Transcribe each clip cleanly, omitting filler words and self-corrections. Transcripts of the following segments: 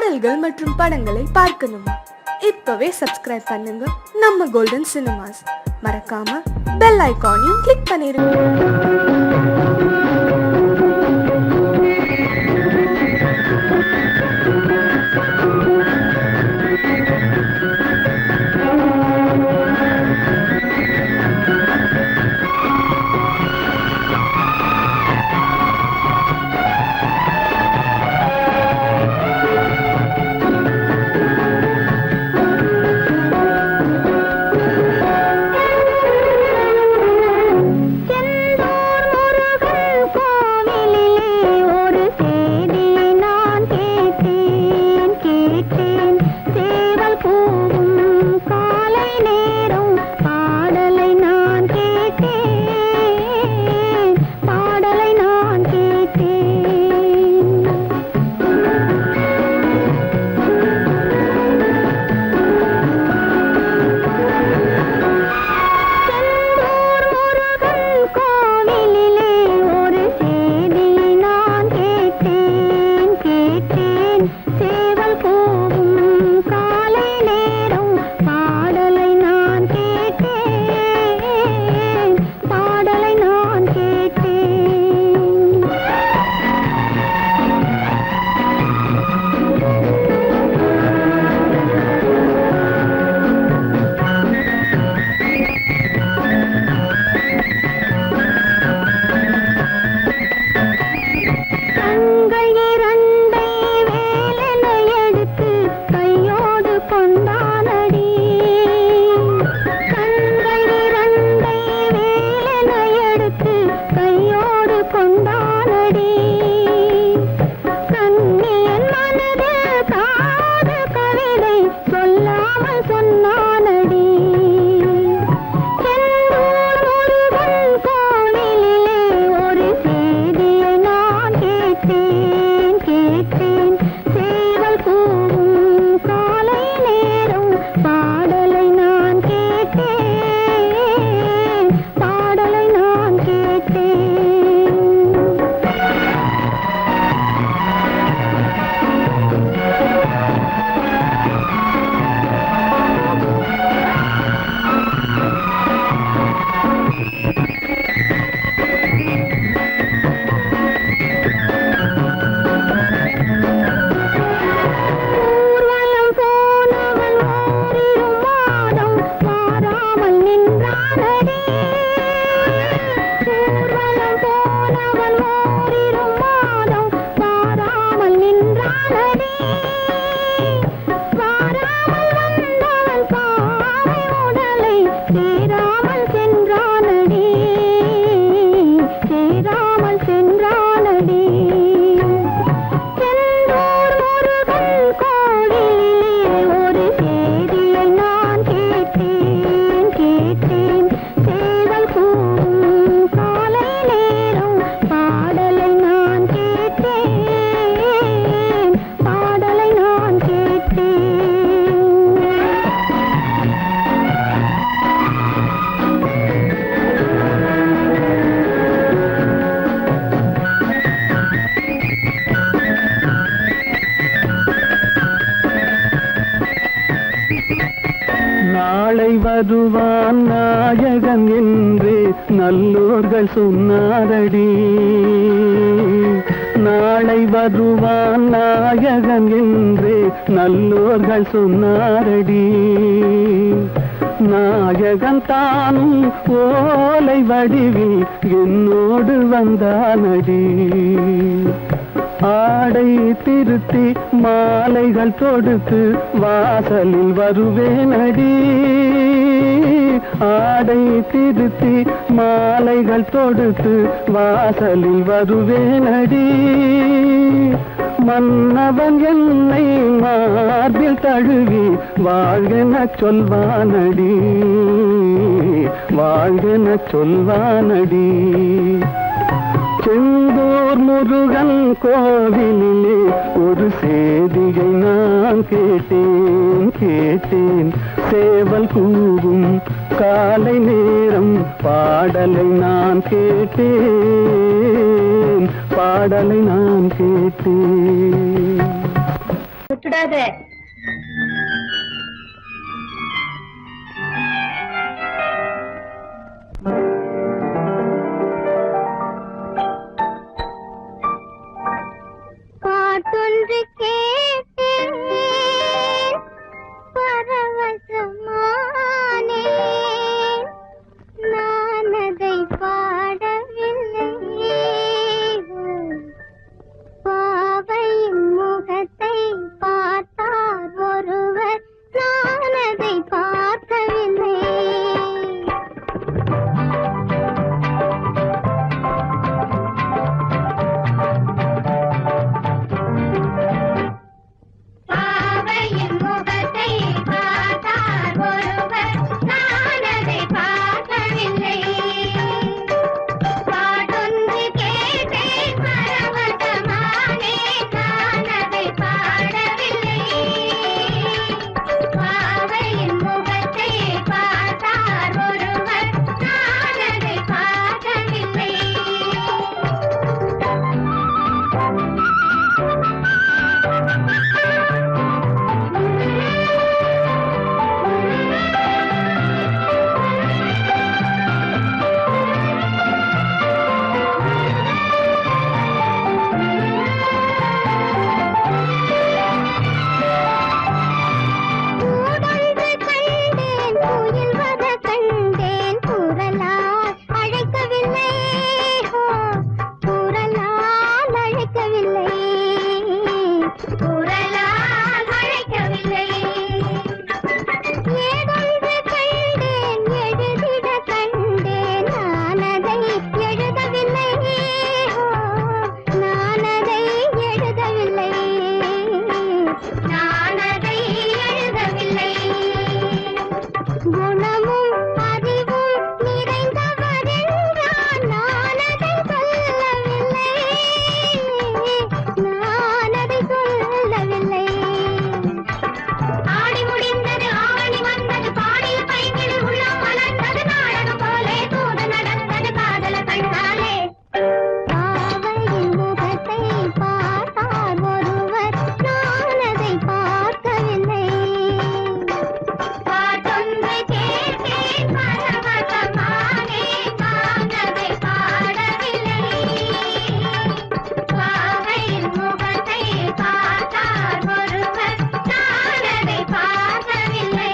பாடல்கள் மற்றும் படங்களை பார்க்கணுமா? இப்பவே சப்ஸ்கிரைப் பண்ணுங்க நம்ம கோல்டன் சினிமாஸ். மறக்காம பெல் ஐகானையும் கிளிக் பண்ணிருங்க. நாளை வருவான் நாயகன் என்று நல்லோர்கள் சொன்னாரடி. நாளை வருவான் நாயகன் என்று நல்லோர்கள் சொன்னாரடி. நாயகன் தானும் ஓலை வடிவில் என்னோடு வந்தானடி. ஆடை திருத்தி மாலைகள் தொடுத்து வாசலில் வருவேனடி. ஆடை திருத்தி மாலைகள் தொடுத்து வாசலில் வருவேனடி. மன்னவன் என்னை மார்பில் தழுவி வாழ்கென சொல்வானடி. வாழ்கென சொல்வானடி. செந்தூர் முருகன் கோவிலிலே ஒரு செய்தியை நான் கேட்டேன். சேவல் கூவும் காலை நேரம் பாடலை நான் கேட்டேன். பாடலை நான் கேட்டேன். பேசாத. பாட்டொன்று கேட்டேன் பரவசமானேன், நான் அதை பாடவில்லை. பாவையின் முகத்தை பார்த்தார் ஒருவர், நான் அதை பார்க்கவில்லை. பாவையின் முகத்தை பார்த்தார் ஒருவர், நான் அதை பார்க்கவில்லை. பாட்டொன்று கேட்டேன் பரவசமானேன், நான் அதை பாடவில்லை. பாவையின் முகத்தை பார்த்தார் ஒருவர், நான் அதை பார்க்கவில்லை. கூடொன்று கண்டேன், குயில்வத கண்டேன், குரலால் அழைக்கவில்லை. குரலால் அழைக்கவில்லை. குரலால் அழைக்கவில்லை. ஏதொன்று கண்டேன், எழுதிட கண்டேன், நான் அதை எழுதவில்லை. நான் அதை எழுதவில்லை. நான் அதை எழுதவில்லை. குணமும் அறிவும் நிறைந்தவர் என்றால் நான் அதை சொல்லவில்லை. நான் அதை சொல்லவில்லை. ஆடி முடிந்தது, ஆவணி வந்தது, பாடிய பைங்கில் உள்ளம் மலர்ந்தது, நாடகம் போலே தூது நடந்தது காதல கண்ணாலே. பாவையின் முகத்தை பார்த்தார் ஒருவர், நான் அதை பார்க்கவில்லை. பாட்டொன்று கேட்டேன் பரவசமானேன், நான் அதை பாடவில்லை. பாவையின் முகத்தை பார்த்தார் ஒருவர், நான் அதை பார்க்கவில்லை.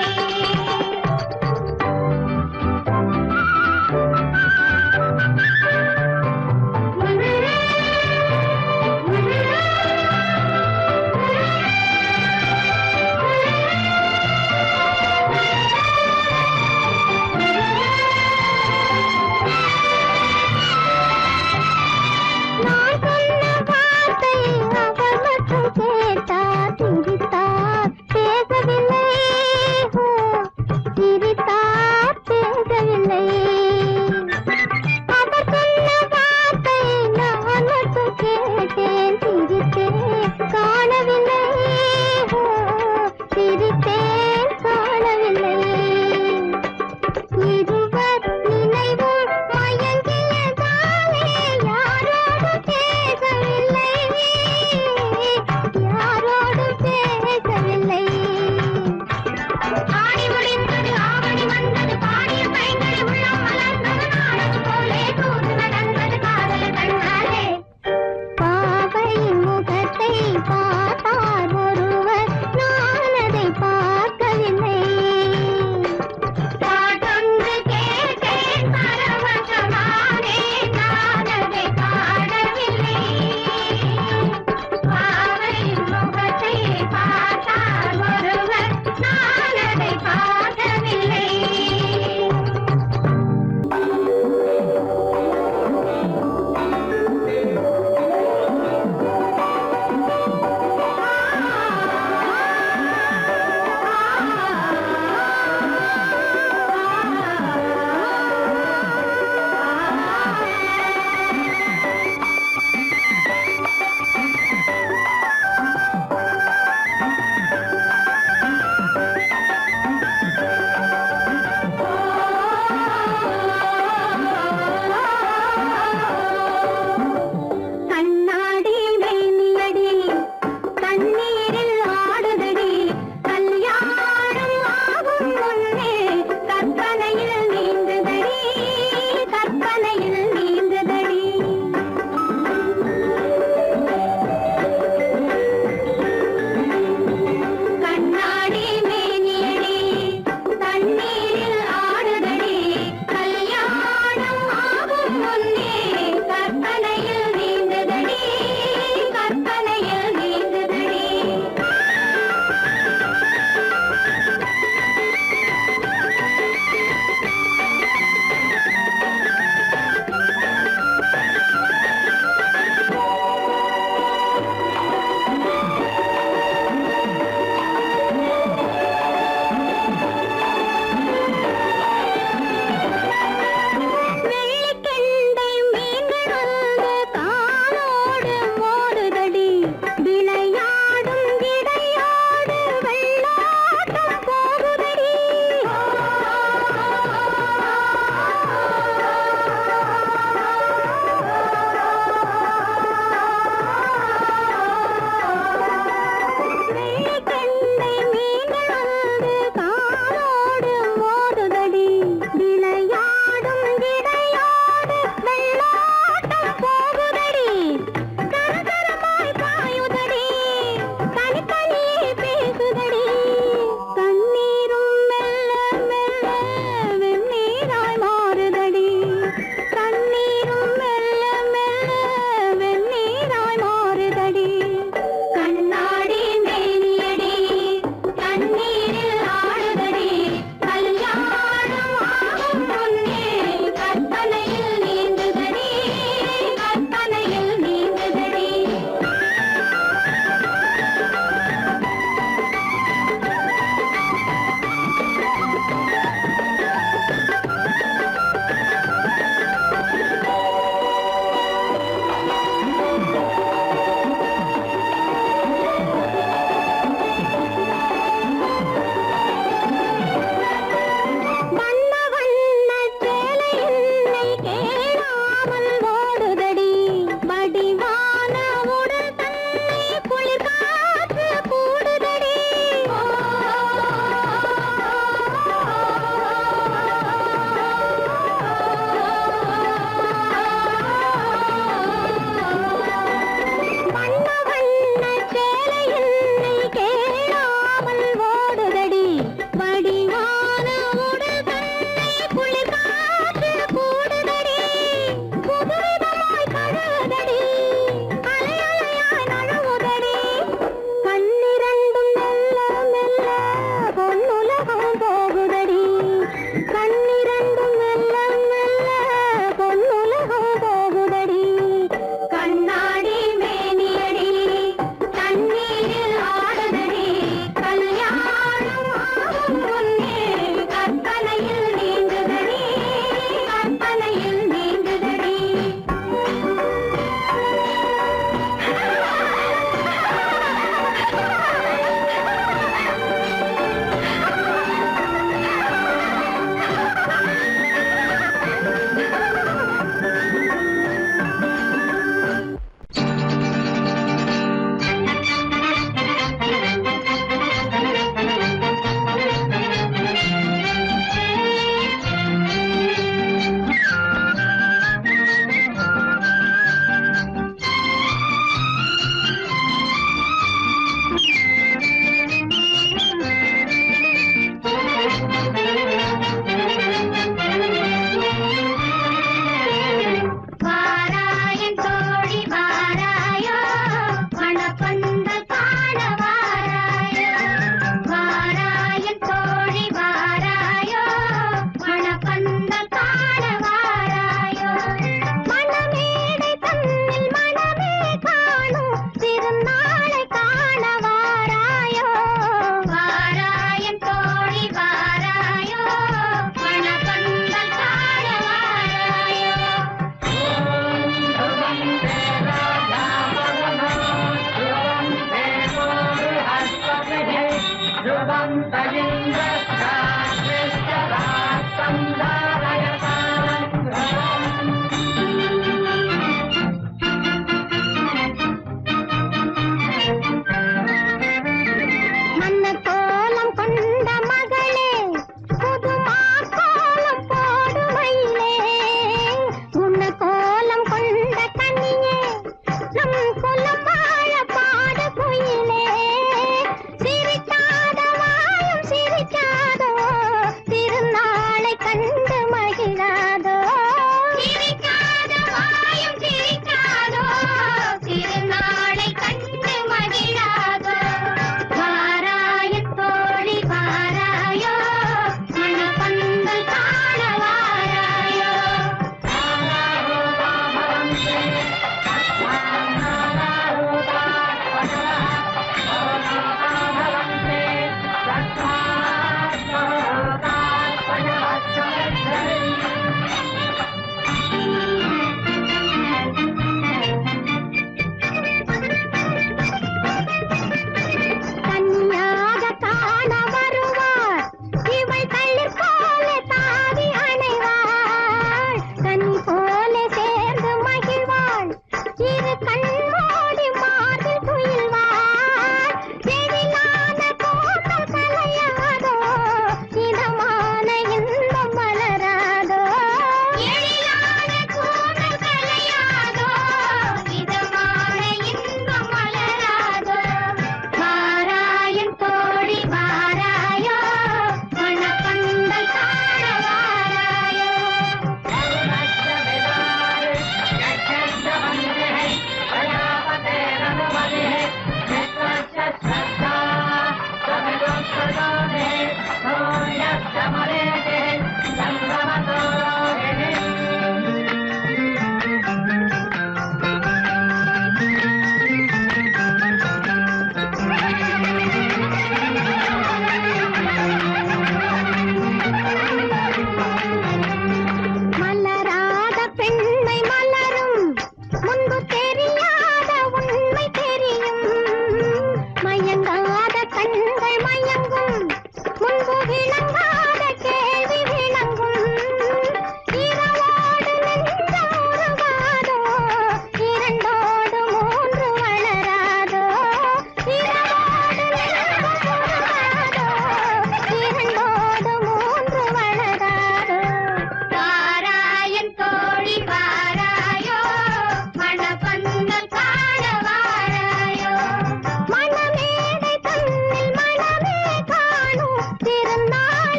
நான் சொன்ன வார்த்தை அவர் மட்டும் கேட்டார், சிரித்தார், பேசவில்லை. சிரித்தார், பேசவில்லை. அவர் சொன்ன வார்த்தை நான் மட்டும் கேட்டேன், சிரித்தேன், காணவில்லை. சிரித்தேன், காணவில்லை. இருவர் நினைவும் மயங்கியதாலே யாரோடு பேசவில்லை. யாரோடு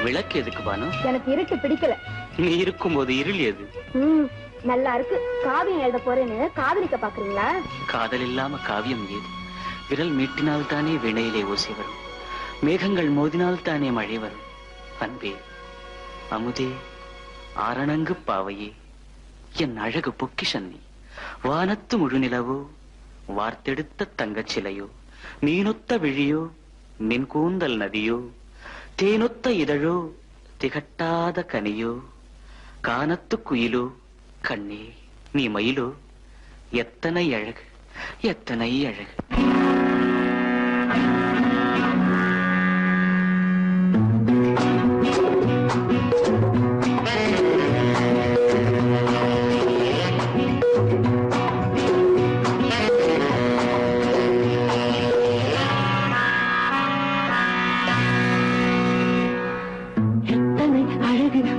விளக்கு எதுக்கு பானு? எனக்கு இருட்டு பிடிக்கல. நீ இருக்கும்போது இருள் எது? நல்லா இருக்கு. காவியம் எழுத போறேன்னு காதலிக்க பாக்குறீங்களா? காதல் இல்லாம காவியம் ஏது? விரல் மீட்டினால் தானே வினையிலே ஓசை வரும், மேகங்கள் மோதினால் தானே மழை வரும். அன்பே, அமுதே, ஆரணங்கு பாவையே, என் அழகு பொக்கிஷன்னி, வானத்து முழுநிலவோ, வார்த்தெடுத்த தங்கச் சிலையோ, மீனொத்த விழியோ, நின் கூந்தல் நதியோ, தேனொத்த இதழோ, திகட்டாத கனியோ, கானத்து குயிலோ, கண்ணே நீ மயிலோ, எத்தனை அழகு, எத்தனை அழகு.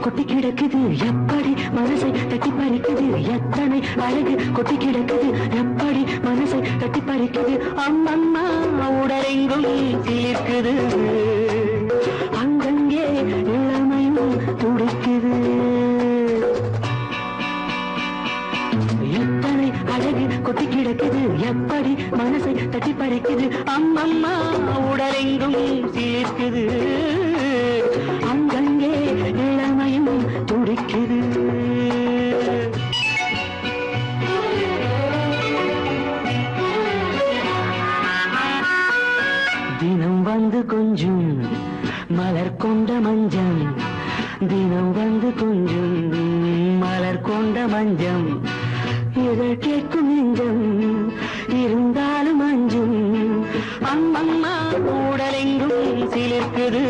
கொட்டி கிடக்குது எப்படி மனசை தட்டி பறிக்குது, எத்தனை அழகு கொட்டி கிடக்குது எப்படி மனசை தட்டி பறிக்குது. அம்மம்மா உடலெங்கும் சிலிர்க்குது, அங்கங்கே இளமையும் துடிக்குது. எத்தனை அழகு கொட்டி கிடக்குது எப்படி மனசை தட்டி பறிக்குது. அம்மம்மா உடலெங்கும் சிலிர்க்குது, அங்கங்கே இளமையும் துடிக்குது. தினம் வந்து கொஞ்சம் மலர் கொண்ட மஞ்சம் தினம் வந்து கொஞ்சம் மலர் கொண்ட மஞ்சம் இதழ் கேட்கும் நெஞ்சம் இருந்தாலும் அஞ்சும் அம்மம்மா உடலெங்கும் சிலிர்க்குது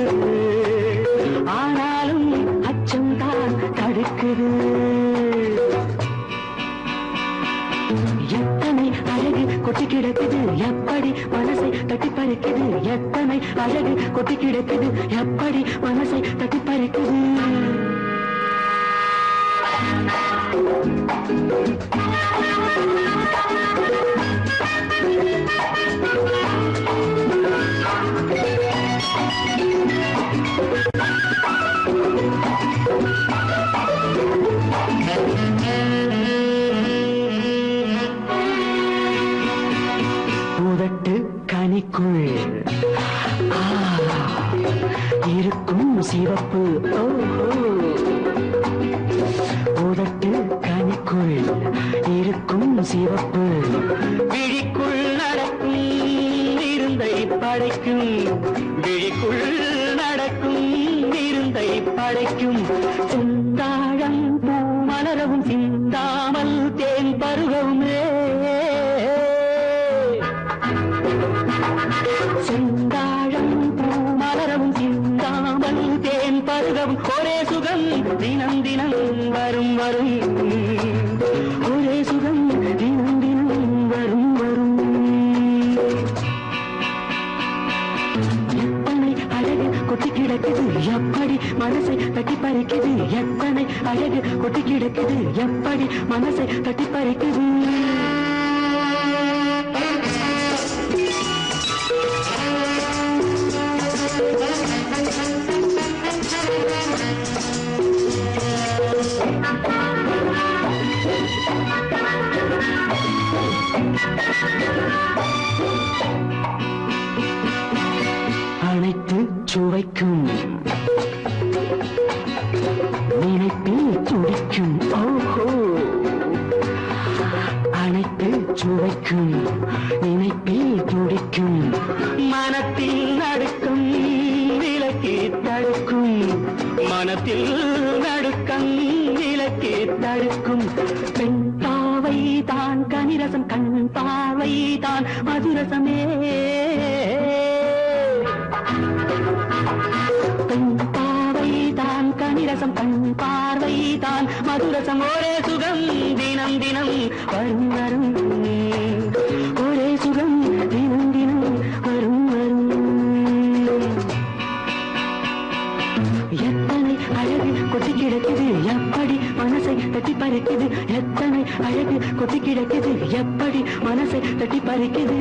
ஆனாலும் அச்சம் தான் தடுக்குது எத்தனை அழகு கொட்டி கிடக்குது எப்படி மனசை தட்டி பறிக்குது எத்தனை அழகு கொட்டி கிடக்குது எப்படி மனசை தட்டி பறிக்குது கனிக்குள் இருக்கும் சிவப்பு உதட்டு கனிக்குள் இருக்கும் சிவப்பு விழிக்குள் நடக்கும் இருந்தை படைக்கும் விழிக்குள் நடக்கும் இருந்தை படைக்கும் சிந்தாழம் பூ மலரவும் சிந்தாமல் தேன் பருகவுமே செந்தாழம் பூ மலரவும் சிந்தாமல் தேன் பருகவும் ஒரே சுகம் தினம் தினம் வரும் வரும் ஒரே சுகம் தினம் தினம் வரும் வரும் எத்தனை அழகு கொட்டி கிடக்குது எப்படி மனசை தட்டி பறிக்குது எத்தனை அழகு கொட்டி கிடக்குது எப்படி மனசை தட்டி பறிக்குது அனைத்து சுவைக்கும் நினைப்பில் துடிக்கும் ஓஹோ அனைத்து சுவைக்கும் நினைப்பில் துடிக்கும் மனத்தில் நடுக்கும் விலக்கி தடுக்கும் மனத்தில் நடுக்கம் விலக்கி தடுக்கும் பெண் பாவை தான் கனிரசம் கண் பாவை தான் மதுரசமே பெண் பாவை தான் கனிரசம் கண் பார்வை தான் மதுரசம் ஒரே சுகம் தினம் தினம் வரும் வரும் ஒரே சுகம் தினம் தினம் வரும் வரும் எத்தனை அழகு கொட்டி கிடக்குது எப்படி மனசை தட்டி பறிக்குது எத்தனை அழகு கொட்டி கிடக்குது எப்படி மனசை தட்டி பறிக்குது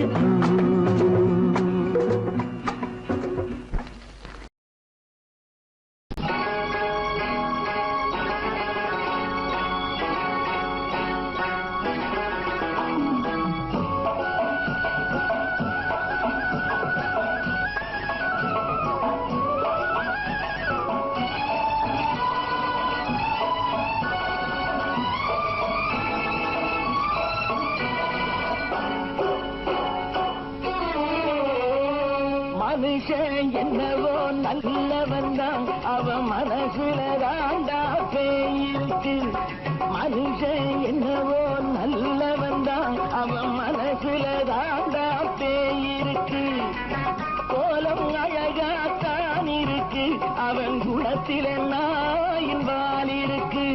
மனுஷன் என்னவோ நல்லவன் தான் அவன் மனசுல தாண்டா பேயிருக்கு மனுஷன் என்னவோ நல்லவன் தான் அவன் மனசுல தாண்டா பேயிருக்கு கோலம் அழகாத்தான் இருக்கு அவன் குணத்தில நாயின் வால் இருக்கு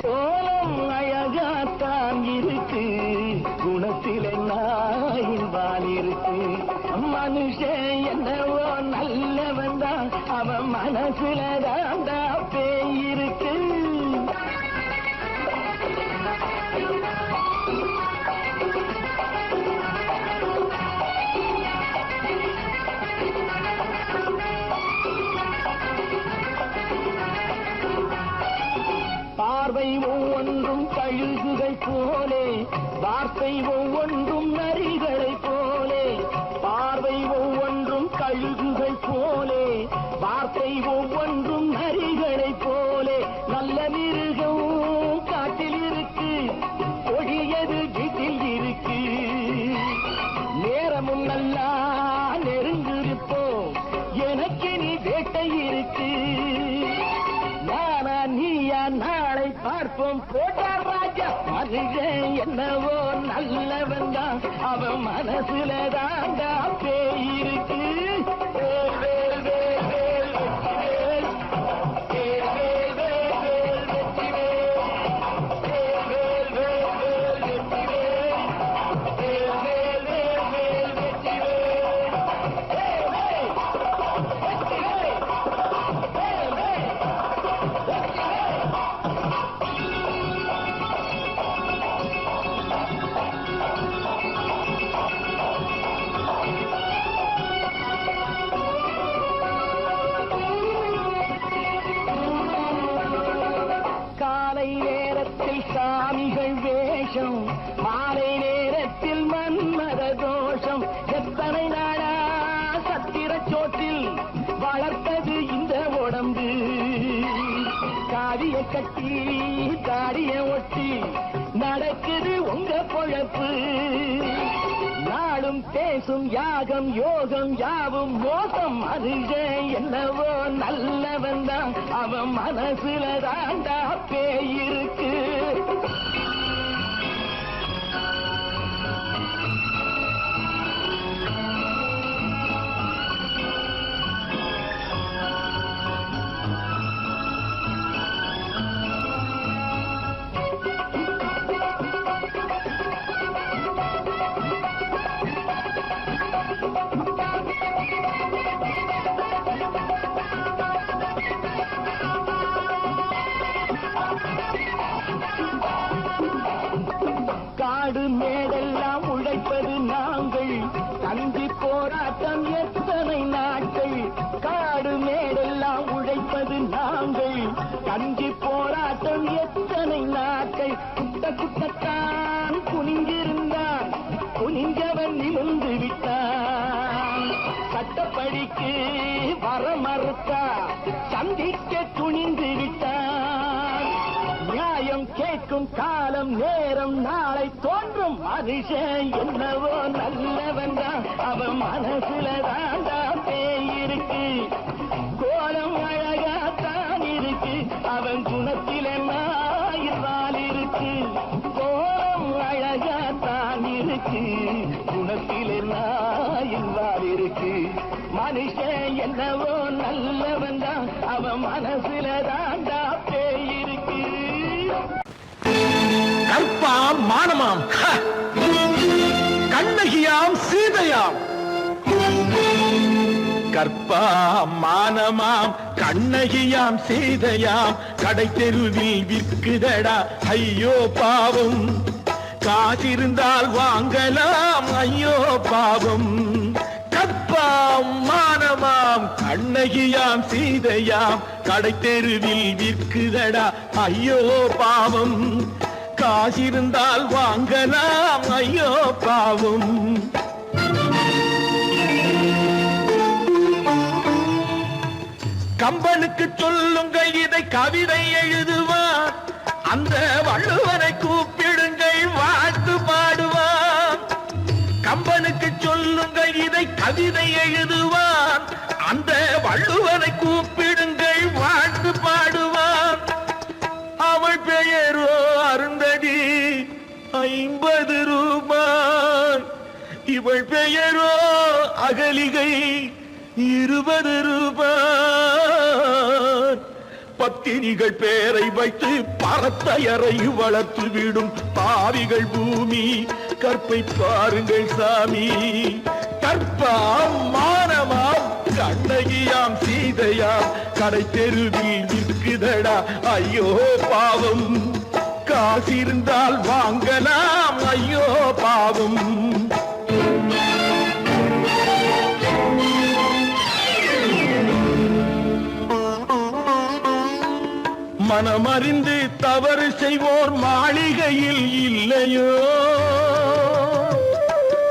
கோலம் அழகாத்தான் இருக்கு குணத்தில நாயின் வால் இருக்கு மனுஷன் என்னவோ நல்லவன் தான் அவன் மனசுல தாண்டா பேயிருக்கு பார்வை ஒவ்வொன்றும் கழுகுகள் போலே வார்த்தை ஒவ்வொன்றும் நரிகளை போலே பார்வை ஒவ்வொன்றும் கழுகுகள் போலே வார்த்தை ஒவ்வொன்றும் நரிகளை போலே நல்ல மிருகம் காட்டில் இருக்கு கொடியது வீட்டில் இருக்கு நேரமும் நல்லா நெருங்கிருப்போம் எனக்கு நீ வேட்டை இருக்கு. நானா நீயா நாளை பார்ப்போம் போட்டா ராஜா. மனுஷன் என்னவோ நல்லவன் தான், அவன் மனசுல தாண்டா பேய் இருக்கு. வேல் வேல் வேல் வேல் வெற்றிவேல். வேல் வேல் வேல் வேல் வெற்றிவேல். வேல் வேல் வேல் வேல் வெற்றிவேல். வேல் வேல் வேல் வேல் வெற்றிவேல். வேல் வேல் வெற்றிவேல். வேல் வேல் காலை நேரத்தில் சாமிகள் வேஷம், மாலை நேரத்தில் மன்மத தோஷம். எத்தனை நாடா சத்திர சோற்றில் வளர்த்தது இந்த உடம்பு. காவிய கட்டி தாடிய ஒட்டி நடக்குது உங்க பொழப்பு. நாளும் பேசும் யாகம் யோகம் யாவும் மோசம். மனுஷன் என்னவோ நல்லவன் தான், அவன் மனசுல தாண்டா பேய் இருக்கு. காடு மேடெல்லாம் உழைப்பது நாங்கள், தந்தி போராட்டம் எத்தனை நாட்கள். காடு மேடெல்லாம் உழைப்பது நாங்கள், தந்தி போராட்டம் எத்தனை நாட்கள். குட்ட குட்டத்தான் குனிஞ்சிருந்தான், குனிஞ்சவன் நிமிர்ந்து விட்டான். சட்டப்படிக்கு வர மறுத்தா, சந்திக்க துணிந்து விட்டான். நியாயம் கேட்கும் காலம் நேரம் நாளை தோன்றும். மனுஷன் என்னவோ நல்லவன் தான், அவன் மனசுல தாண்டா பேய் இருக்கு. கோலம் அழகாத்தான் இருக்கு, அவன் குணத்தில நாயிரால் இருக்கு. கோலம் அழகாத்தான் இருக்கு, குணத்தில நாயிரால் இருக்கு. மனுஷன் என்னவோ நல்லவன் தான், அவன் மனசுல தாண்டா பேய் இருக்கு. கற்பாம் மானமாம், கண்ணகியாம் சீதையாம். கற்பாம் மானமாம் கண்ணகியாம் சீதையாம், கடை தெருவில் விற்குதடா ஐயோ பாவம். காசிருந்தால் வாங்கலாம் ஐயோ பாவம். கற்பாம் மானமாம் கண்ணகியாம் சீதையாம், கடை தெருவில் விற்குதடா ஐயோ பாவம். காசிருந்தால் வாங்கலாம் ஐயோ பாவம். கம்பனுக்கு சொல்லுங்கள் இதை கவிதை எழுதுவான், அந்த வள்ளுவரை கூப்பிடுங்கள் வாழ்த்து பாடுவான். கம்பனுக்கு சொல்லுங்கள் இதை கவிதை எழுதுவான், அந்த வள்ளுவரை கூப்பிடுங்கள் வாழ்த்து பாடுவான். அவள் பெயரோ அருந்ததி 50 ரூபாய், இவள் பெயரோ அகலிகை 20 ரூபாய். பத்தினிகள் பேரை வைத்து பரத்தையரை வளர்த்து விடும் பாவிகள் பூமி. கற்பை பாருங்கள் சாமி. கற்பாம் மானமாம் கண்ணகியாம் சீதையாம், கடை தெருவில் விற்குதடா ஐயோ பாவம். காசிருந்தால் வாங்கலாம் ஐயோ பாவம். மனமறிந்து தவறு செய்வோர் மாளிகையில் இல்லையோ,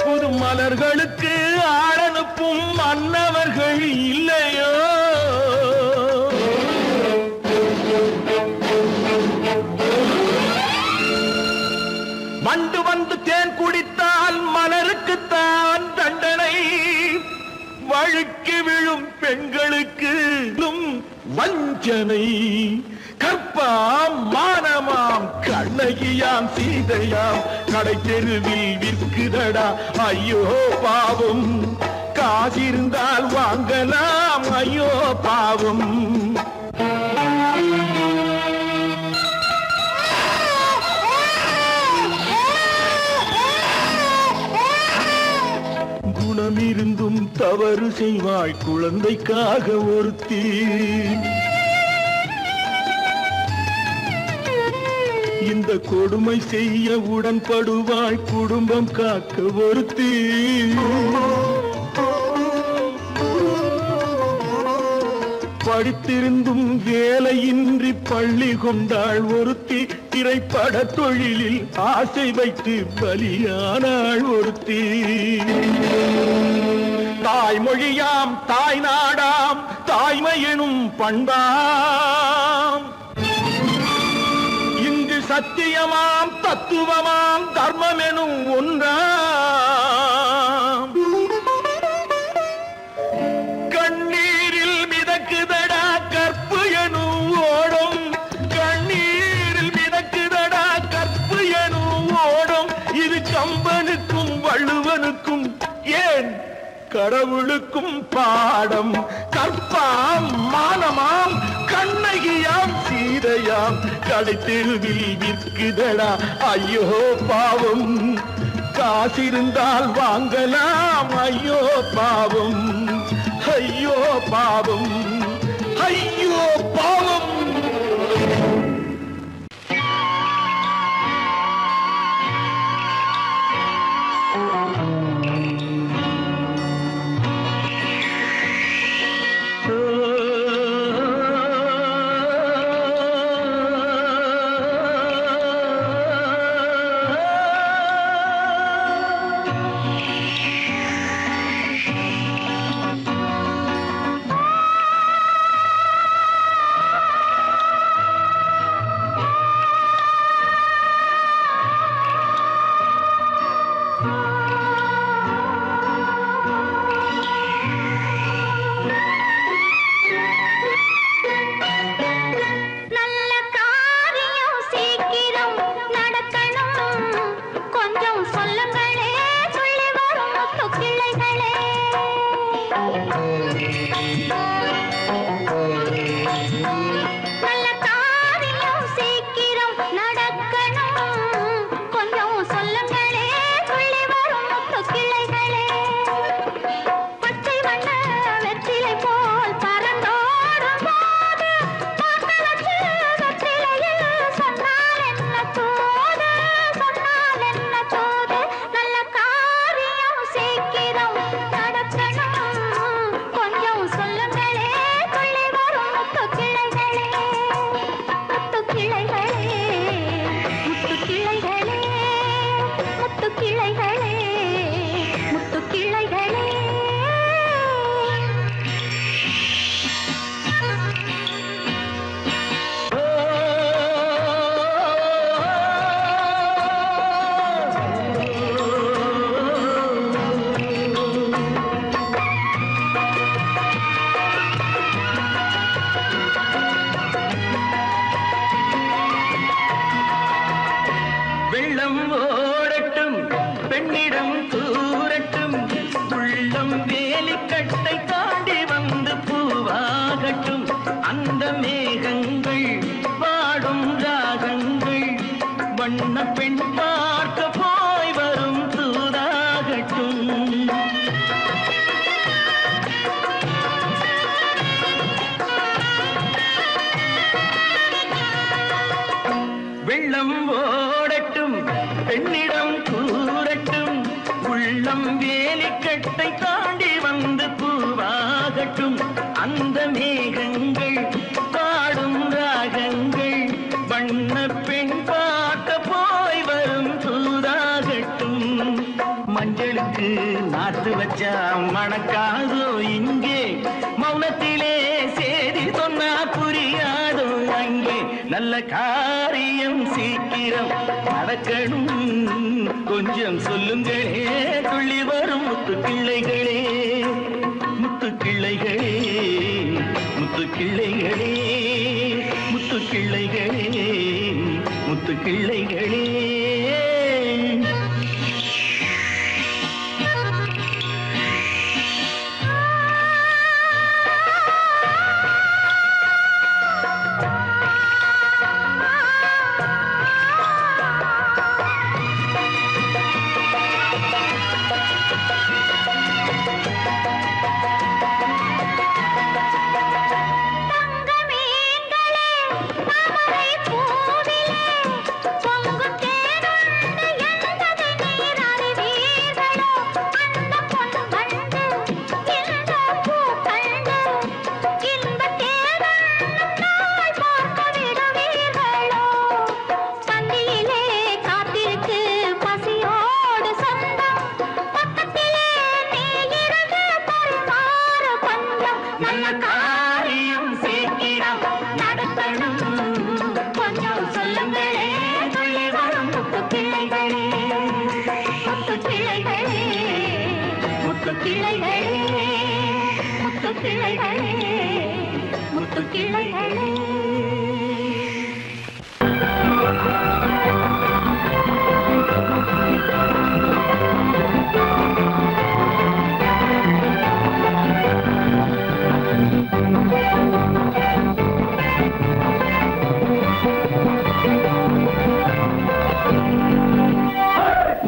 புது மலர்களுக்கு ஆளனுப்பும் மன்னவர்கள் இல்லையோ. வண்டு வந்து தேன் குடித்தால் மலருக்குத்தான் தண்டனை, வழுக்கி விழும் பெண்களுக்கு வஞ்சனை கற்பாம் மானமாம் கண்ணகியாம் சீதையாம் கடை தெருவில் விற்குதடா ஐயோ பாவம் காசிருந்தால் வாங்கலாம் ஐயோ பாவம் குணமிருந்தும் தவறு செய்வாய் குழந்தைக்காக ஒருத்தி இந்த கொடுமை செய்ய உடன்படுவாய் குடும்பம் காக்க ஒருத்தி படித்திருந்தும் வேலையின்றி பள்ளி கொண்டாள் ஒருத்தி திரைப்பட தொழிலில் ஆசை வைத்து பலியானாள் ஒருத்தி தாய்மொழியாம் தாய் நாடாம் தாய்மையெனும் பண்பாம் இங்கு சத்தியமாம் தத்துவமாம் தர்மமெனும் ஒன்றாம் கண்ணீரில் மிதக்குதடா கற்பு எனும் ஓடும் கண்ணீரில் மிதக்குதடா கற்பு எனும் ஓடும் இது கம்பனுக்கும் வள்ளுவனுக்கும் ஏன் கடவுளுக்கும் பாடம் கற்பாம் மானமாம் கண்ணகியாம் சீதையாம் கடைத்தெருவில் விற்குதடா ஐயோ பாவம் காசிருந்தால் வாங்கலாம் ஐயோ பாவம் ஐயோ பாவம் ஐயோ பாவம் மணக்காதோ இங்கே மௌனத்திலே சேதி சொன்னா புரியாதோ அங்கே நல்ல காரியம் சீக்கிரம் நடக்கணும் கொஞ்சம் சொல்லுங்களே துள்ளி வரும் முத்து கிள்ளைகளே முத்து கிள்ளைகளே முத்து கிள்ளைகளே முத்து கிள்ளைகளே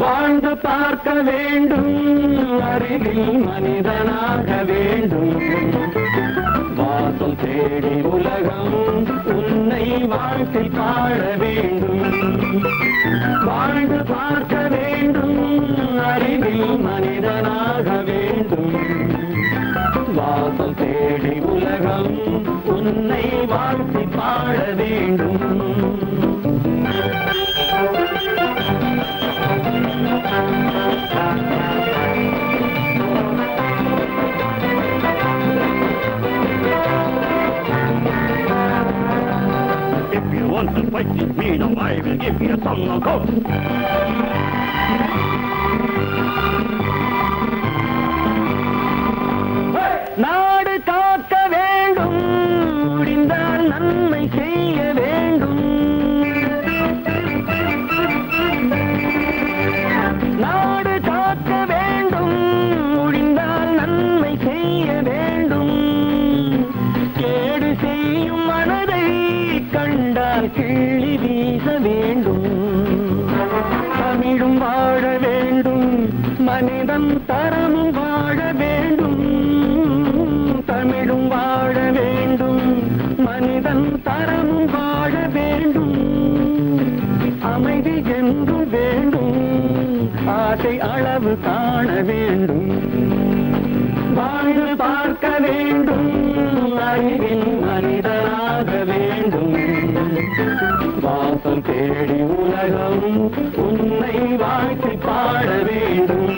வாழ்ந்து பார்க்க வேண்டும் அறிவில் மனிதனாக வேண்டும் வாசம் தேடி உலகம் உன்னை வாழ்க்கை பாட வேண்டும் வாழ்ந்து பார்க்க வேண்டும் அறிவில் மனிதனாக வேண்டும் வாசம் தேடி உலகம் உன்னை வாழ்க்கை பாட வேண்டும் If you want to fight with me, now I will give you a song of hope. நாடு காக்க வேண்டும் முடிந்தால் நன்மை செய்ய வேண்டும் நாடு காக்க வேண்டும் முடிந்தால் நன்மை செய்ய வேண்டும் கேடு செய்யும் மனதை கண்டால் கிள்ளி வீச வேண்டும் தமிழும் வாழ வேண்டும் மனிதன் தரமும் வாழ வேண்டும் தமிழும் வாழ வேண்டும் மனிதன் தரமும் வாழ வேண்டும் அமைதி என்றும் வேண்டும் ஆசை அளவு காண வேண்டும் வாழ்ந்து பார்க்க வேண்டும் அறிவின் மனிதனாக வேண்டும் வாசம் தேடி உலகம் உன்னை வாழ்க்கை பாட வேண்டும்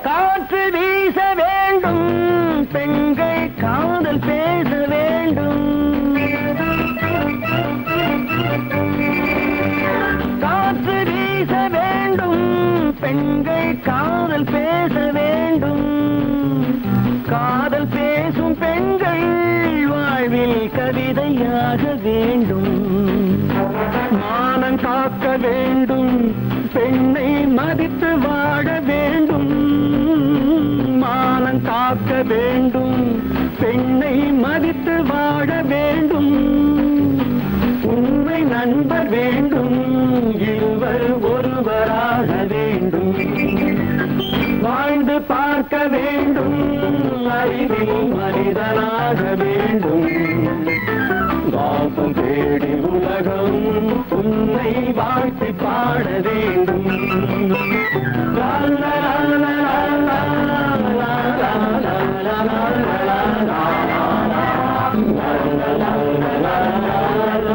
காற்று வீச வேண்டும் பெண்கள் காதல் பேச வேண்டும் காற்று வீச வேண்டும் பெண்கள் காதல் பேச வேண்டும் காதல் பேசும் பெண்கள் வாழ்வில் கவிதையாக வேண்டும் மானம் காக்க வேண்டும் பெண்ணை மதித்து வாழ வேண்டும் மானம் காக்க வேண்டும் பெண்ணை மதித்து வாழ வேண்டும் உண்மை நண்பர் வேண்டும் இருவர் ஒருவராக வேண்டும் வாழ்ந்து பார்க்க வேண்டும் அறிவில் மனிதனாக வேண்டும் வாசம் தேடி உலகம் உன்னை வாழ்த்தி பாட வேண்டும் லா லா லா லா லா லா லா லா லா லா லா லா லா லா லா லா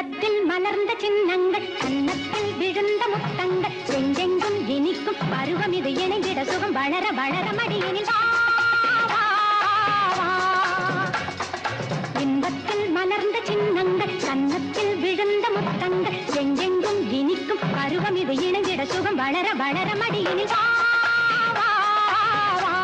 இன்பத்தில் மலர்ந்த சின்னங்கள் கன்னத்தில் விழுந்த முத்தங்கள் எங்கெங்கும் இனிக்கும் பருவம் இது இணைந்திட சுகம் வளர வளர மடியினில் வா, வா, வா. இன்பத்தில் மலர்ந்த சின்னங்கள் கன்னத்தில் விழுந்த முத்தங்கள் எங்கெங்கும் இனிக்கும் பருவம் இது இணைந்திட சுகம் வளர வளர மடியினில் வா, வா, வா.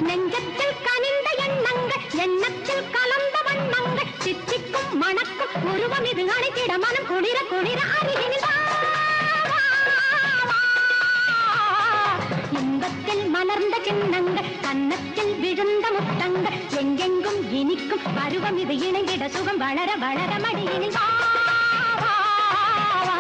நெஞ்சத்தில் கனிந்த எண்ணங்கள் எண்ணத்தில் கலந்த வண்ணங்கள் சித்திக்கும் மணக்கும் உருவம் இது அணைத்திட மனம் குளிர குளிர அருகினில் வா, வா, வா. இன்பத்தில் மலர்ந்த சின்னங்கள் கன்னத்தில் விழுந்த முத்தங்கள் எங்கெங்கும் இனிக்கும் பருவம் இது இணைந்திட சுகம் வளர வளர மடியினில் வா, வா, வா.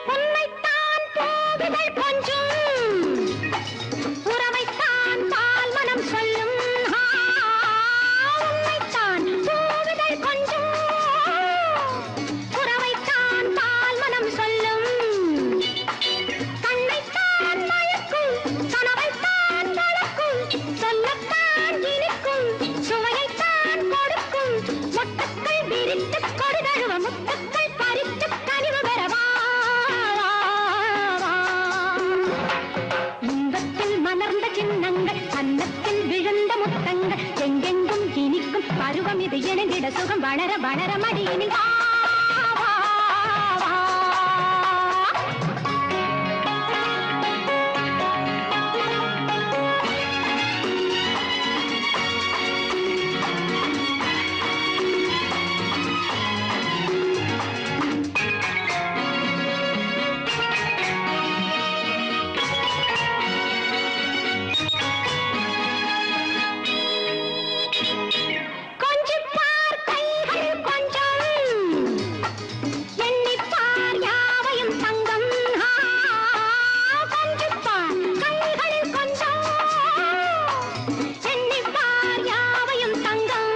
உன்னைத்தான் பூவிதழ் கொஞ்சும் உறவைத்தான் பால் மனம் சொல்லும் உன்னைத்தான் பூவிதழ் கொஞ்சும் உறவைத்தான் பால் மனம் சொல்லும் கண்ணைத்தான் மயக்கும் கனவைத்தான் வளர்க்கும் சொல்லத்தான் இனிக்கும் சுவையைத்தான் கொடுக்கும் மொட்டுக்கள் விரித்து கொடுதழுவ முத்துக்கள் பறித்து கனிவு பெறவா, வா, வா. இன்பத்தில் மலர்ந்த சின்னங்கள் கன்னத்தில் விழுந்த முத்தங்கள் எங்கெங்கும் இனிக்கும் பருவம் இது இணைந்திட சுகம் வளர வளர மடியினில் வா, வா, வா. கொஞ்சிப் பார் கைகள் கொஞ்சம் எண்ணிப் பார் யாவையும் தங்கம் கொஞ்சிப் பார் கைகளில் கொஞ்சம் எண்ணிப் பார் யாவையும் தங்கம்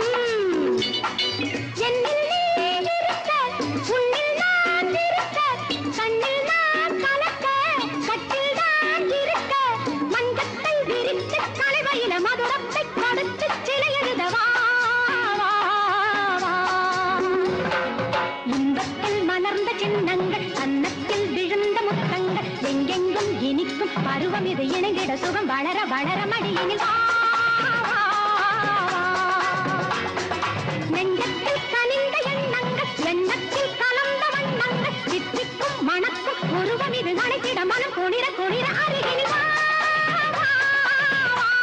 என்னில் நீ இருக்க உன்னில் நான் இருக்க கண்ணில் நான் கலக்க கட்டில் தான் இருக்க மஞ்சத்தை விரித்து கலைவையில மதுரத்தை கொடுத்து சிலை எழுதவா, வா, வா. இன்பத்தில் மலர்ந்த சின்னங்கள் கன்னத்தில் விழுந்த முத்தங்கள் எங்கெங்கும் இனிக்கும் பருவம் இது இணைந்திட சுகம் வளர வளர மடியினில் வா, வா, வா. நெஞ்சத்தில் கனிந்த எண்ணங்கள் எண்ணத்தில் கலந்த வண்ணங்கள் சித்திக்கும் மணக்கும் உருவம் இது அணைத்திட மனம் குளிர குளிர அருகினில் வா, வா, வா.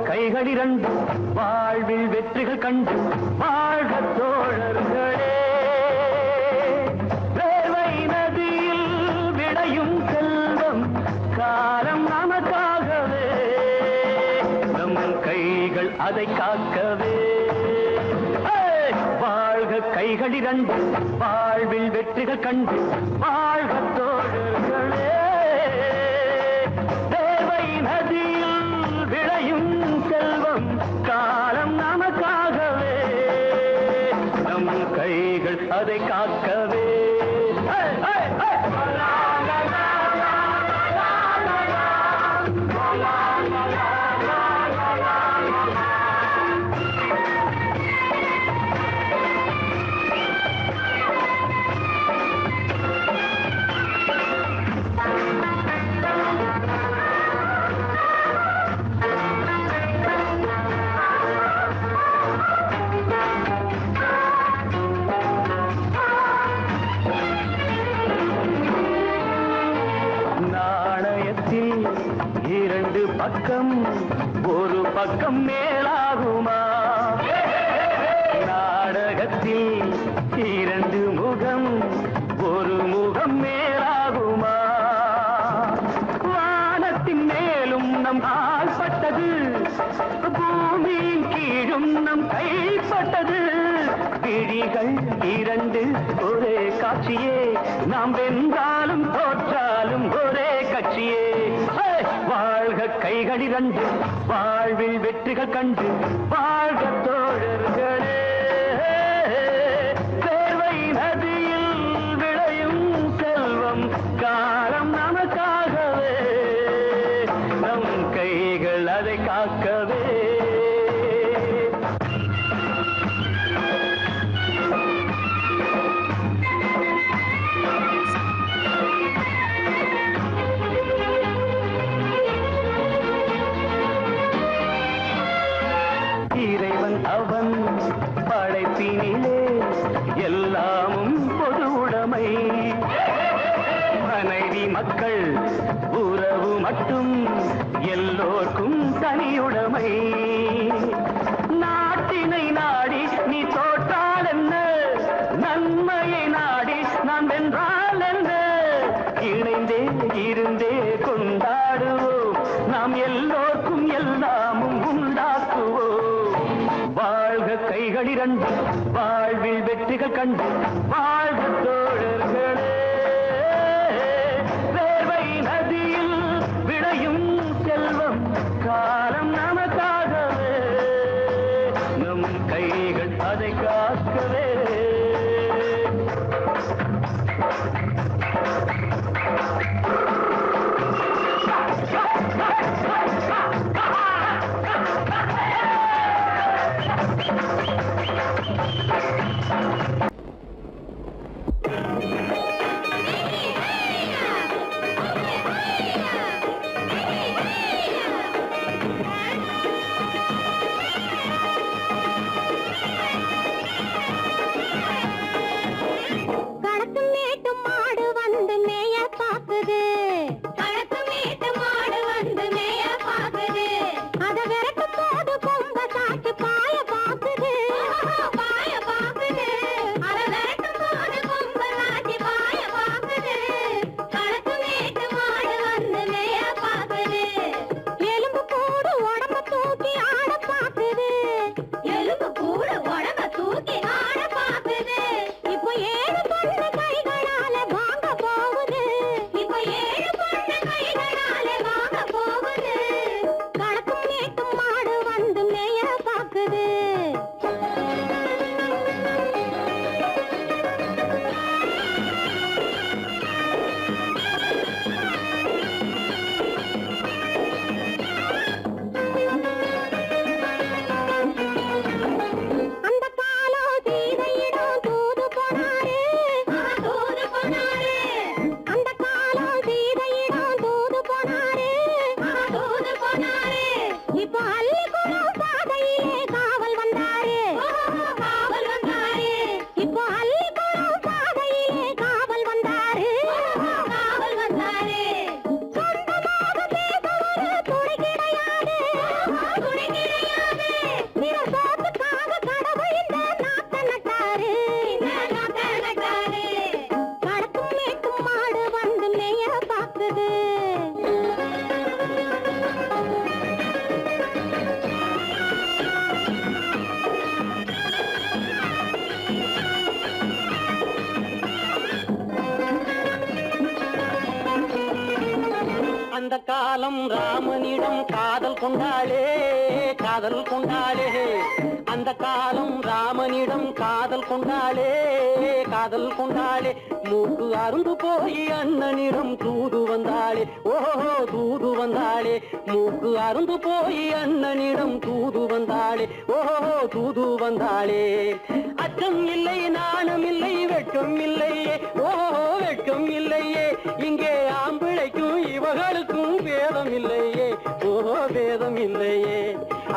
கைகளிரண்டு வாழ்வில் வெற்றிகள் கண்டு வாழ்க தோழர்களே. வேர்வை நதியில் விளையும் செல்வம் காலம் நமக்காகவே, நம் கைகள் அதை காக்கவே. வாழ்க கைகளிரண்டு வாழ்வில் வெற்றிகள் கண்டு வாழ்க தோழர்களே. தேவை நதி நாடகத்தில் இரண்டு பக்கம் ஒரு பக்கம் மேலாகுமா நாடகத்தில் இரண்டு முகம் ஒரு முகம் மேலாகுமா வானத்தின் மேலும் நம் ஆள்பட்டது பூமியின் கீழும் நம் கைப்பட்டது விழிகள் இரண்டு ஒரே காட்சியே நாம் வென்றாலும் தோற்றாலும் ஒரே கட்சியே வாழ்க கைகள் இரண்டு வாழ்வில் வெற்றிகள் கண்டு வாழ்க தோழர்களே சேர்வை நதியில் விளையும் செல்வம் காலம் நமக்காகவே நம் கைகள் அதை காக்கவே இறைவன் அவன் படைப்பினிலே எல்லாமும் பொது உடைமை மனைவி மக்கள் உறவு மட்டும் எல்லோர்க்கும் தனியுடைமை நாட்டினை நாடி நீ தோற்றால் என்ன நன்மையை நாடி நான் வென்றால் என்ன இணைந்தே இருந்தே கொண்டாடுவோம் நாம் எல்லோர்க்கும் எல்லாமும் உண்டாக்குவோம் வாழ்க கைகள் இரண்டு வாழ்வில் வெற்றிகள் கண்டு வாழ்க தோழர்களே வேர்வை நதியில் விளையும் செல்வம் காலம் நமக்காகவே நம் கைகள் அதை காக்கவே அந்த காலம் ராமனிடம் காதல் கொண்டாளே காதல் கொண்டாளே அந்த காலம் ராமனிடம் காதல் கொண்டாளே காதல் கொண்டாளே மூக்கு அருந்து போய் அண்ணனிடம் தூது வந்தாளே ஓஹோ தூது வந்தாளே மூக்கு அருந்து போய் அண்ணனிடம் தூது வந்தாளே ஓஹோ தூது வந்தாளே அச்சம் இல்லை நாணம் இல்லை வெட்கம் இல்லையே ஓஹோ வெட்கம் இல்லையே இங்கே ஆம்பிளைக்கும் இவர்களுக்கும் வேதம் இல்லையே ஓஹோ வேதம் இல்லையே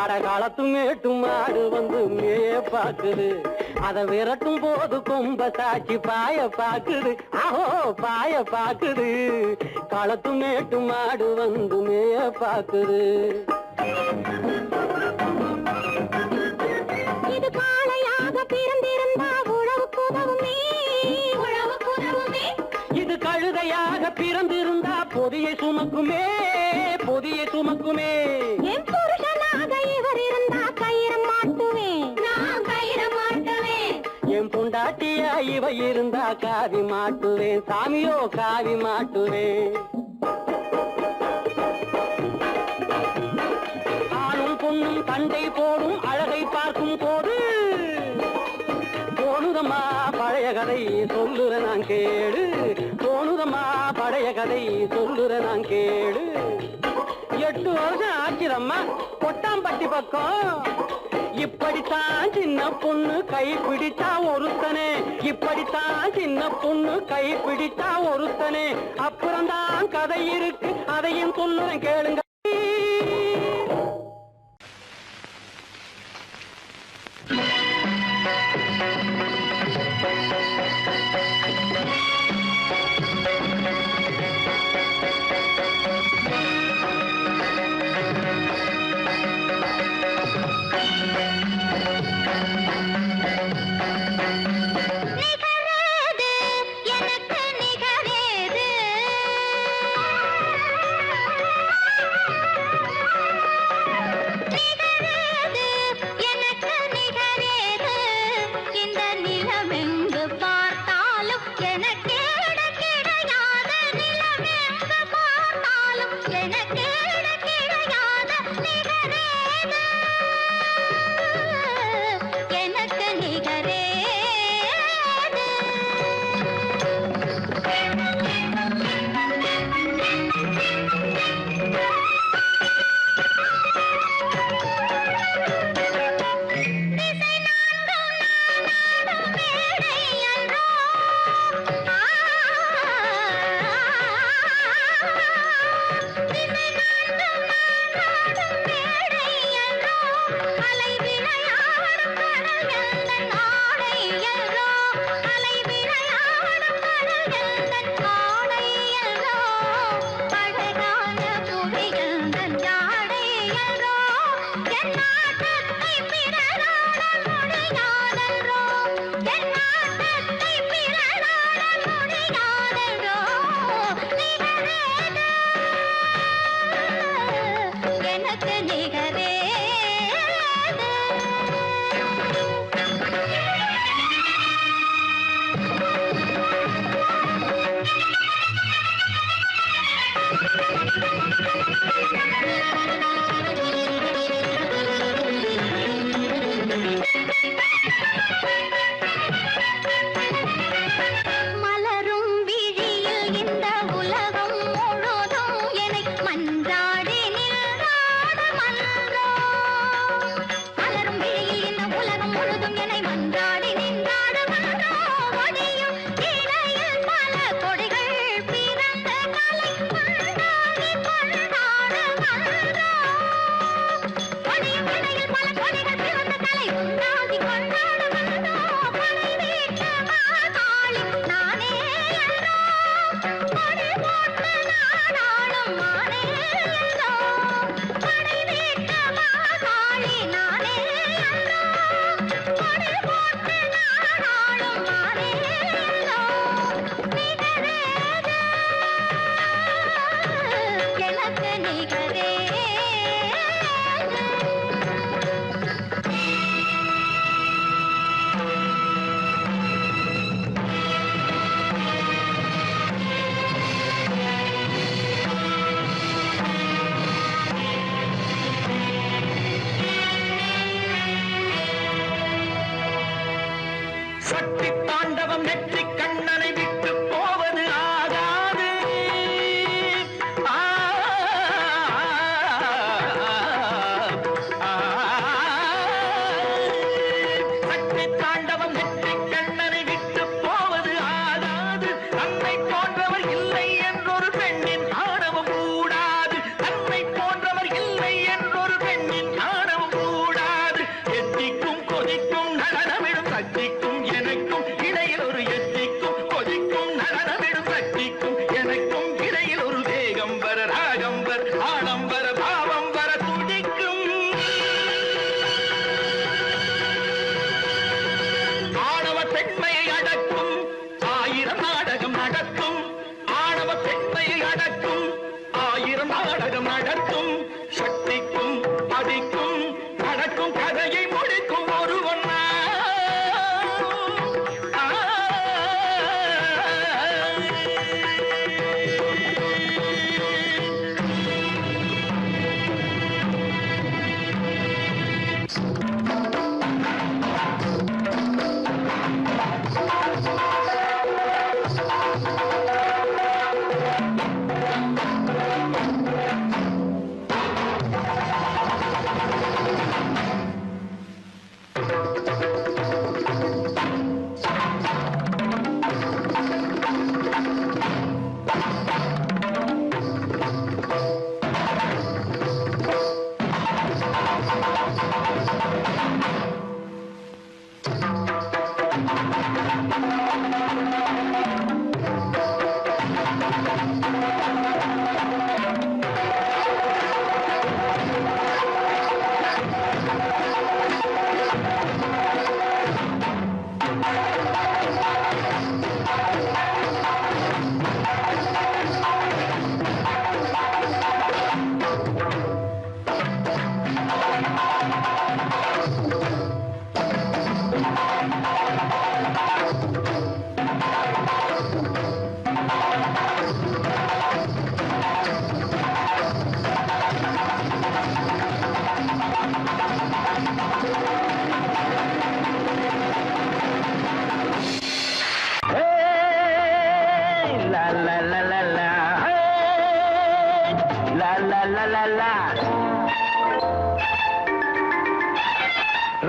அடகாலத்து மேட்டும் மாடு வந்து மேய பாக்குது அத விரட்டும் போது கொம்ப சாட்சி பாய பாக்குது ஆஹோ பாய பாக்குது களத்து மேட்டு மாடு வந்து மேய பாக்குது. இது காளையாக பிறந்திருந்தா உழவுக்கு உதவுமே, உழவுக்கு உதவுமே. இது கழுதையாக பிறந்திருந்தா பொதியை சுமக்குமே, பொதியை சுமக்குமே. என் புருஷனாக இவர் இருந்தா கயிறு மாட்டுவேன், நான் கயிறு மாட்டுவேன். என் பொண்டாட்டியா இவ இருந்தா காவி மாட்டுவேன், சாமியோ காவி மாட்டுவேன். ஆணும் பொண்ணும் சண்டை போடும் அழகை பார்க்கும் போது தோணுதம்மா பழைய கதை சொல்லுற நான் கேடு, தோணுதம்மா பழைய கதை சொல்லுற நான் கேடு. 8 வருஷம் ஆச்சுதம்மா கொட்டாம்பட்டி பக்கம். இப்படித்தான் சின்ன பொண்ணு கை பிடித்தா ஒருத்தனே, இப்படித்தான் சின்ன பொண்ணு கை பிடித்தா ஒருத்தனே. அப்புறம்தான் கதை இருக்கு, அதையும் சொல்லுறேன் கேளுங்க. நிகரேது எனக்கு நிகரேது, நிகரேது எனக்கு நிகரேது. இந்த நிலமெங்கு பார்த்தாலும் எனக்கேட கிடையாத, நிலமெங்கு பார்த்தாலும் எனக்கேட கிடையாத நிகரேது, எனக்கு நிகரேது. திசை நான்கும் நானாடும் மேடை அன்றோ, திசை நான்கும் நானாடும் மேடை அன்றோ, அலை விளையாடும் கடல் எந்தன் ஆடை அன்றோ, அலை விளையாடும் கடல் எந்தன் ஆடை அன்றோ, அழகான புவி எந்தன் ஜாடை அன்றோ, என் நாட்டத்தை பிறராட முடியாதன்றோ, என் நாட்டத்தை பிறராட முடியாதன்றோ. நிகரேது எனக்கு நிகரேது. மலரும் விழியில் இந்த உலகம் முழுதும் என்னை மன்றாடி நின்றாட மன்றோ, மலரும் விழியில் இந்த உலகம் முழுதும் என்னை மன்றாடி நின்றாட மன்றோ. கொடியும் இடையில் பல கொடிகள் பிறந்த கலை கொண்டாடி கொண்டாட மன்றோ, கொடியும் இடையில் பல கொடிகள் பிறந்த கலை உண்டாகி கொண்டாட மன்றோ. கொடை வீட்ட மாகாளி நானே என்றோ, கொடை போட்டு நாடாளும் மானே என்றோ, கொடை வீட்ட மாகாளி நானே என்றோ, கொடை போட்டு நாடாளும் மானே என்றோ. நிகரேது எனக்கு நிகரேது. சக்தி தாண்டவம் நெற்றி கண்ணனை விட்டு போவது ஆகாது. சக்தி தாண்டவம் நெற்றி கண்ணனை விட்டு போவது ஆகாது. தன்னை போன்றவர் இல்லை என்றொரு பெண்ணின் ஆணவம் கூடாது, தன்னை போன்றவர் இல்லை என்றொரு பெண்ணின் ஆணவம் கூடாது. எத்திக்கும் கொதிக்கும் நடனமிடும் சக்திக்கும் எனக்கும் இடையில் ஒரு எத்திக்கும் கொதிக்கும் பெண்மை அடக்கும் 1000 நாடகம் நடத்தும் சக்திக்கும் அதிக்கும் நடக்கும் கதையை முடிக்கும் ஒருவன்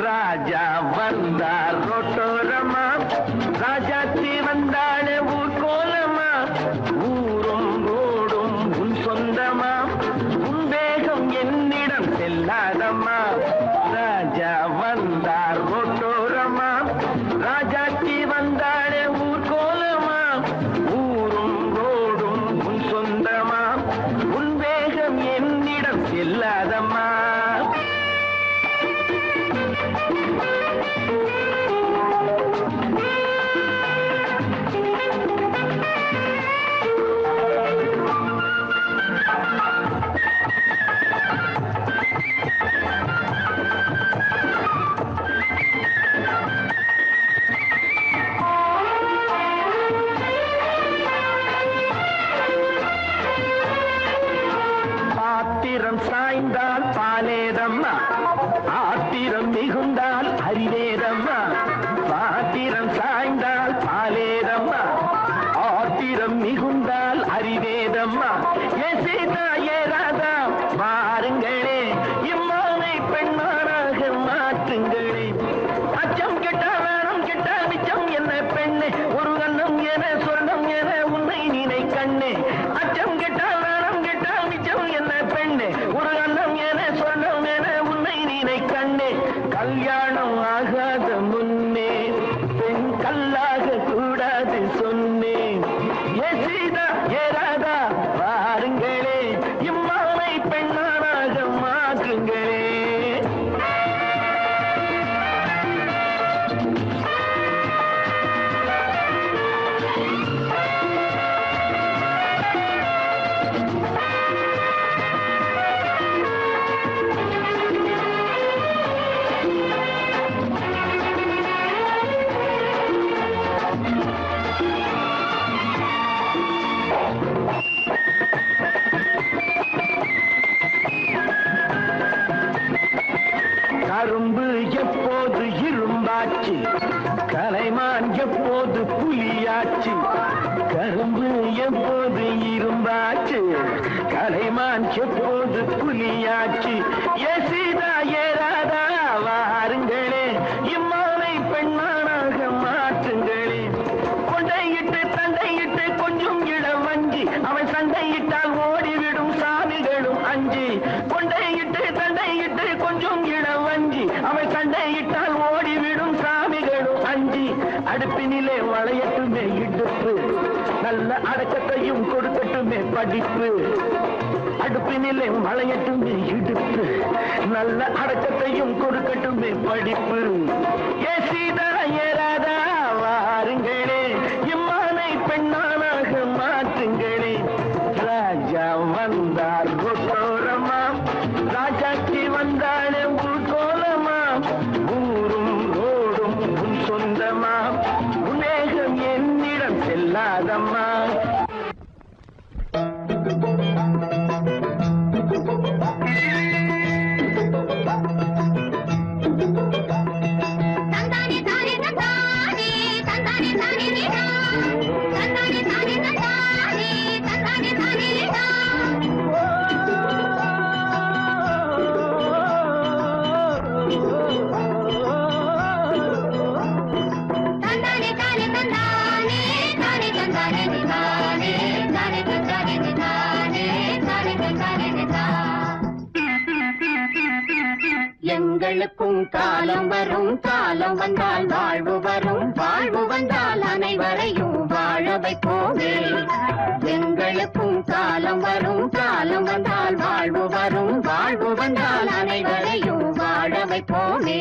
ராஜா வந்தார் ரோட்டோரமா ராஜாத்தி வந்தாளே ஊர் கோலமா ஊரும் ரோடும் உன் சொந்தமா உன் வேகம் என்னிடம் செல்லாதம்மா ராஜா வந்தார் ரோட்டோரமா ராஜாத்தி வந்தாளே ஊர் கோலமா ஊரும் ரோடும் உன் சொந்தமா உன் வேகம் என்னிடம் செல்லாதம்மா ஆத்திரம் சாய்ந்தால் பாலேதம்மா ஆத்திரம் மிகுந்தால் அறிவேதம்மா ஆத்திரம் சாய்ந்தால் பாலேதம்மா ஆத்திரம் மிகுந்தால் அறிவேதம்மா ஏ சீதா ஏ ராதா பாருங்களே இம்மானை பெண்மானாக மாற்றுங்களே அச்சம் கெட்டா வேணும் கெட்டா மிச்சம் என்ன பெண்ணே ஒரு அன்னம் என சொர்ணம் என உன்னை நினை கண்ணே அச்சம் கெட்டா வேணும் கெட்டா மிச்சம் என்ன பெண்ணே ஒரு அன்னம் என சொர்ணம் என உன்னை நினை கண்ணே கல்யாணம் ஆகாத முன்னே பெண் கல்லாக கூடாது சொன்னேன் ஏ சீதா ஏ ராதா பாருங்களே இம்மானை பெண்ணானாக மாற்றுங்களே கரும்பு எப்போது இரும்பாச்சு கலைமான் எப்போது புலியாச்சு கரும்பு எப்போது இரும்பாச்சு கலைமான் எப்போது புலியாச்சு ஏ சீதா ஏ ராதா வாருங்களே இம்மானை பெண்ணானாக மாற்றுங்களே கொண்டையிட்டு தண்டையிட்டு கொஞ்சம் இடம் வஞ்சி அவன் சண்டையிட்டால் ஓடிவிடும் சாமிகளும் அஞ்சி கொண்டையிட்டு தண்டையிட்டு கொஞ்சம் இடம் வஞ்சி அவன் சண்டையிட்டால் ஓடிவிடும் சாமிகளும் அஞ்சி அடுப்பினிலே வளையட்டுமே இடுப்பு நல்ல அடக்கத்தையும் கொடுக்கட்டுமே படிப்பு அடுப்பினிலே வளையட்டுமே இடுப்பு நல்ல அடக்கத்தையும் கொடுக்கட்டுமே படிப்பு ஏ சீதா ஏ ராதா வாருங்களே இம்மானை பெண்ணானாக மாற்றுங்களே எங்களுக்கும் காலம் வரும், காலம் வந்தால் வாழ்வு வரும், வாழ்வு வந்தால் அனைவரையும் வாழ வைப்போமே. எங்களுக்கும் காலம் வரும், காலம் வந்தால் வாழ்வு வரும், வாழ்வு வந்தால் அனைவரையும் வாழ வைப்போமே.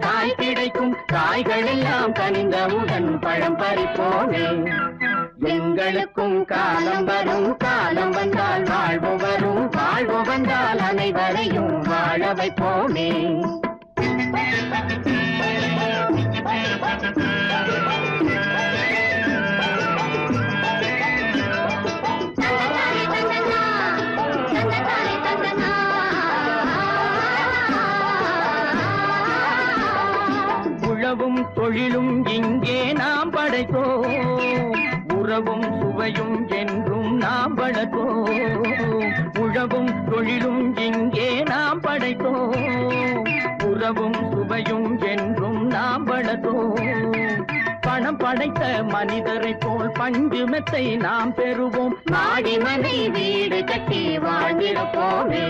காய் கிடைக்கும், காய்கள் எல்லாம் கனிந்தவுடன் பழம் பறிப்போமே. எங்களுக்கும் காலம் வரும், காலம் வந்தால் வாழ்வு வரும், வாழ்வு வந்தால் அனைவரையும் வாழ வைப்போமே. உழவும் தொழிலும் இங்கே நாம் படைத்தோம், உறவும் சுவையும் என்றும் நாம் வளர்த்தோம். உழவும் தொழிலும் இங்கே நாம் படைத்தோம், உறவும் சுவையும் என்றும் நாம் வளர்த்தோம். பணம் படைத்த மனிதரை போல் பஞ்சு மெத்தை நாம் பெறுவோம், மாடி மனை வீடு கட்டி வாழ்ந்திருப்போமே.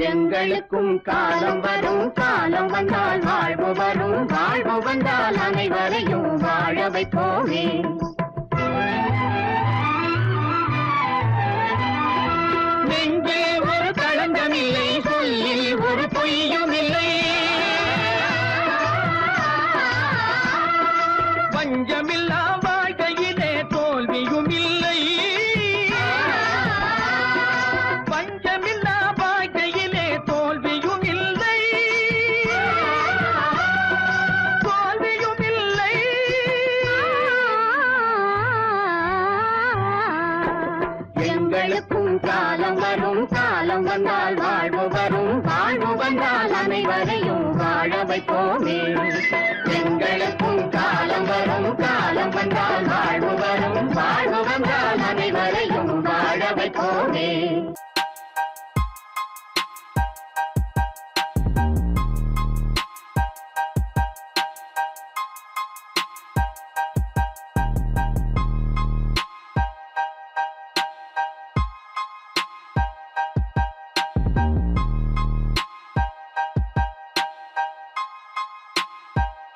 எங்களுக்கும் காலம் வரும், காலம் வந்தால் வாழ்வு வரும், வாழ்வு வந்தால் அனைவரையும் வாழ வைப்போமே.